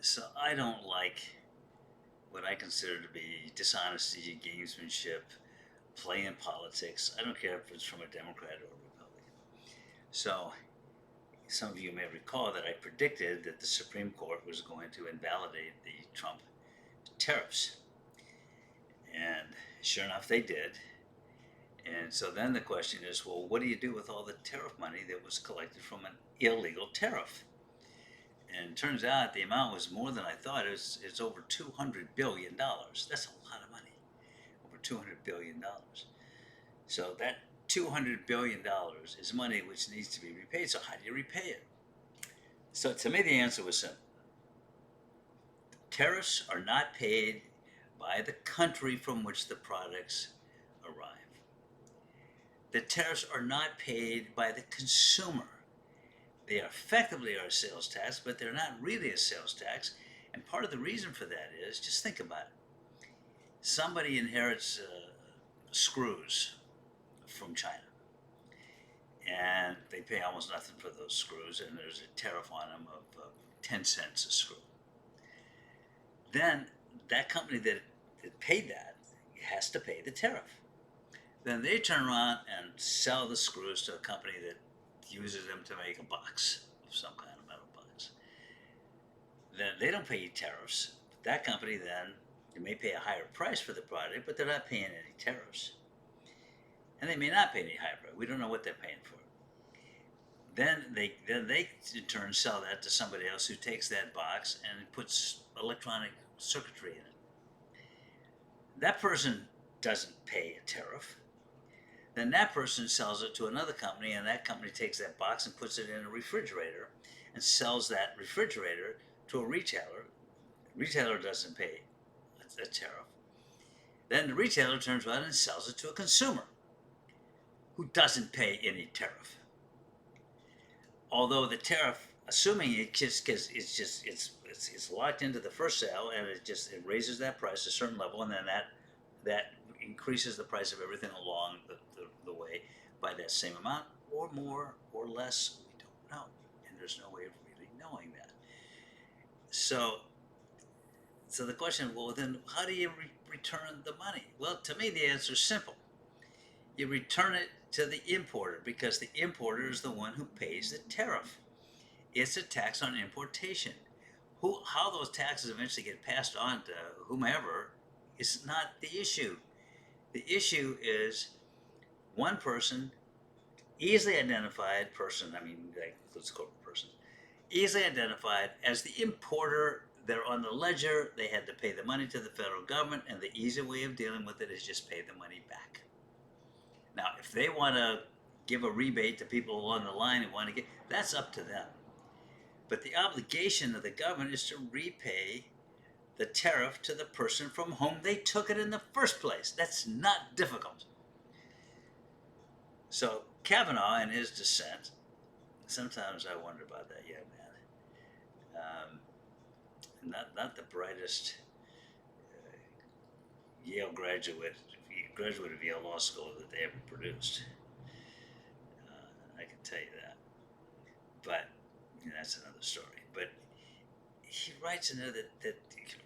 So I don't like what I consider to be dishonesty, gamesmanship, play in politics. I don't care if it's from a Democrat or a Republican. So some of you may recall that I predicted that the Supreme Court was going to invalidate the Trump tariffs. And sure enough, they did. And so then the question is, well, what do you do with all the tariff money that was collected from an illegal tariff? And it turns out the amount was more than I thought. It's over $200 billion. That's a lot of money, over $200 billion. So that $200 billion is money which needs to be repaid. So how do you repay it? So to me, the answer was simple. Tariffs are not paid by the country from which the products arrive. The tariffs are not paid by the consumer. They effectively are a sales tax, but they're not really a sales tax. And part of the reason for that is, just think about it. Somebody inherits screws from China, and they pay almost nothing for those screws, and there's a tariff on them of 10 cents a screw. Then that company that paid that has to pay the tariff. Then they turn around and sell the screws to a company that uses them to make a box of some kind of metal box. Then they don't pay tariffs. That company then, they may pay a higher price for the product, but they're not paying any tariffs. And they may not pay any higher price. We don't know what they're paying for. Then they in turn sell that to somebody else who takes that box and puts electronic circuitry in it. That person doesn't pay a tariff. Then that person sells it to another company, and that company takes that box and puts it in a refrigerator and sells that refrigerator to a retailer. The retailer doesn't pay a tariff. Then the retailer turns around and sells it to a consumer who doesn't pay any tariff. Although the tariff, assuming it's locked into the first sale, and it raises that price a certain level, and then that increases the price of everything along the way by that same amount, or more or less, we don't know, and there's no way of really knowing that. So the question, well, then how do you return the money? Well, to me, the answer is simple. You return it to the importer, because the importer is the one who pays the tariff. It's a tax on importation. How those taxes eventually get passed on to whomever is not the issue. The issue is one person, easily identified person, I mean, that includes corporate persons, easily identified as the importer. They're on the ledger, they had to pay the money to the federal government, and the easy way of dealing with it is just pay the money back. Now, if they want to give a rebate to people along the line who want to get, that's up to them. But the obligation of the government is to repay the tariff to the person from whom they took it in the first place. That's not difficult. So Kavanaugh, in his dissent, sometimes I wonder about that young man. Not the brightest Yale graduate of Yale Law School that they ever produced. I can tell you that. But that's another story. But he writes in there that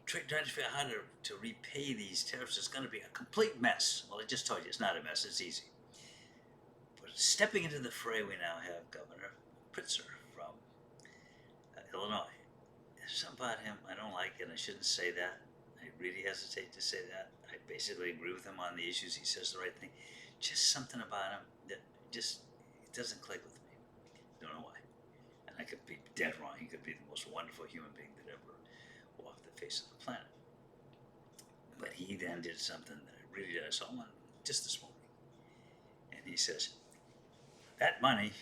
trying to figure out how to repay these tariffs is going to be a complete mess. Well, I just told you it's not a mess, it's easy. But stepping into the fray, we now have Governor Pritzker from Illinois. There's something about him I don't like, and I shouldn't say that. I really hesitate to say that. I basically agree with him on the issues. He says the right thing. Just something about him that just it doesn't click with me. Don't know why. And I could be dead wrong. He could be the most wonderful human being that ever walked the face of the planet. But he then did something that I really did. I saw him just this morning. And he says, that money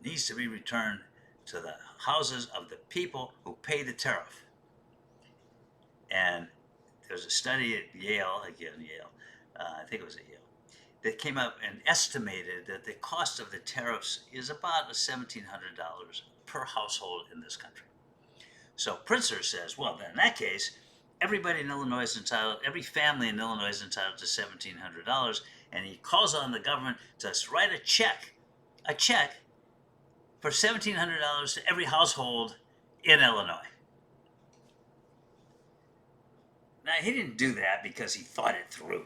needs to be returned to the houses of the people who pay the tariff. And there's a study at Yale, I think it was at Yale, that came up and estimated that the cost of the tariffs is about $1,700 per household in this country. So Pritzker says, well, then in that case, everybody in Illinois is entitled, every family in Illinois is entitled to $1,700, and he calls on the government to write a check for $1,700 to every household in Illinois. Now, he didn't do that because he thought it through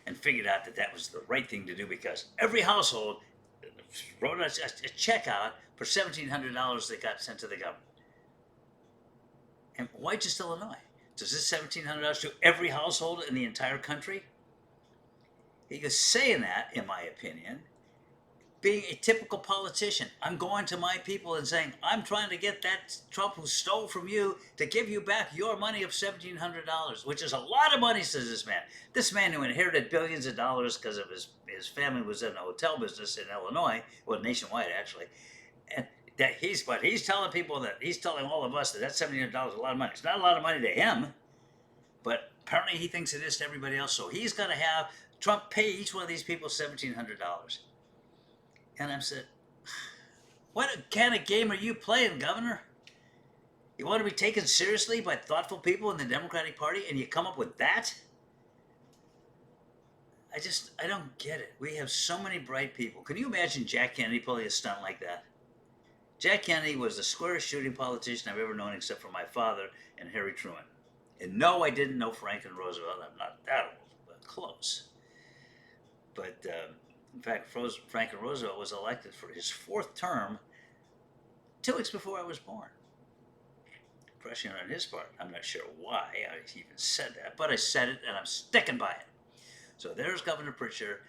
and figured out that that was the right thing to do because every household wrote a check out for $1,700 that got sent to the government. And why just Illinois? Does this $1,700 to every household in the entire country? He was saying that, in my opinion, being a typical politician. I'm going to my people and saying, I'm trying to get that Trump who stole from you to give you back your money of $1,700, which is a lot of money, says this man. This man who inherited billions of dollars because of his family was in the hotel business in Illinois, well, nationwide actually. And that he's telling people that he's telling all of us that $1,700 is a lot of money. It's not a lot of money to him, but apparently he thinks it is to everybody else. So he's going to have Trump pay each one of these people $1,700. And I said, what kind of game are you playing, Governor? You want to be taken seriously by thoughtful people in the Democratic Party and you come up with that? I don't get it. We have so many bright people. Can you imagine Jack Kennedy pulling a stunt like that? Jack Kennedy was the squarest shooting politician I've ever known except for my father and Harry Truman. And no, I didn't know Franklin Roosevelt. I'm not that old, but close. But in fact, Franklin Roosevelt was elected for his 4th term 2 weeks before I was born. Prescient on his part. I'm not sure why I even said that, but I said it and I'm sticking by it. So there's Governor Pritchard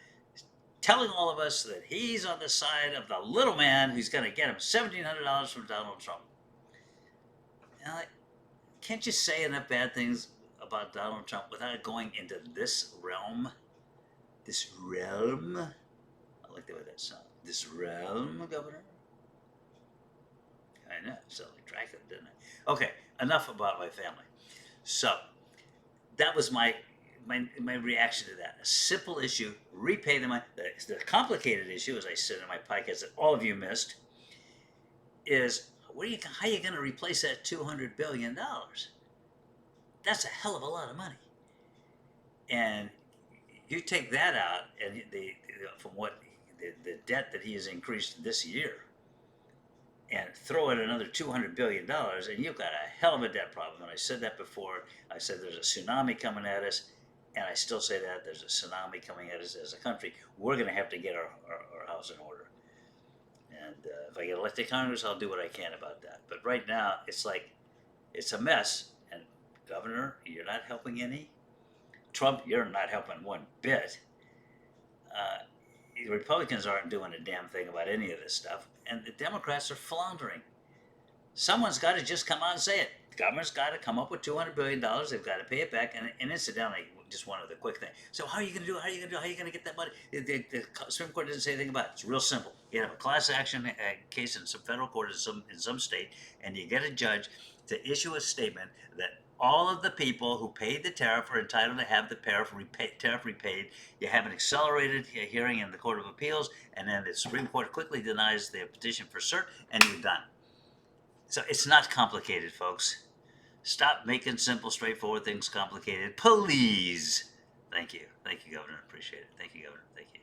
telling all of us that he's on the side of the little man who's going to get him $1,700 from Donald Trump. Now, can't you say enough bad things about Donald Trump without going into this realm? This realm? I like the way that sounds. This realm, Governor? I know, it sounded like Dracula, didn't it? Okay, enough about my family. So, that was my reaction to that. A simple issue, repay the money. The complicated issue, as I said in my podcast that all of you missed, is how are you going to replace that $200 billion? That's a hell of a lot of money. And you take that out, and from what the debt that he has increased this year, and throw in another $200 billion, and you've got a hell of a debt problem. And I said that before. I said there's a tsunami coming at us, and I still say that there's a tsunami coming at us as a country. We're going to have to get our house in order. And if I get elected to Congress, I'll do what I can about that. But right now, it's a mess. And Governor, you're not helping any. Trump, you're not helping one bit. The Republicans aren't doing a damn thing about any of this stuff, and the Democrats are floundering. Someone's got to just come out and say it. The government's got to come up with $200 billion. They've got to pay it back. And incidentally, just one other quick thing. So how are you going to do it? How are you going to get that money? The Supreme Court didn't say anything about it. It's real simple. You have a class action case in some federal court in some state, and you get a judge to issue a statement that all of the people who paid the tariff are entitled to have the tariff repaid. You have an accelerated hearing in the Court of Appeals, and then the Supreme Court quickly denies the petition for cert, and you're done. So it's not complicated, folks. Stop making simple, straightforward things complicated, please. Thank you. Thank you, Governor. Appreciate it. Thank you, Governor. Thank you.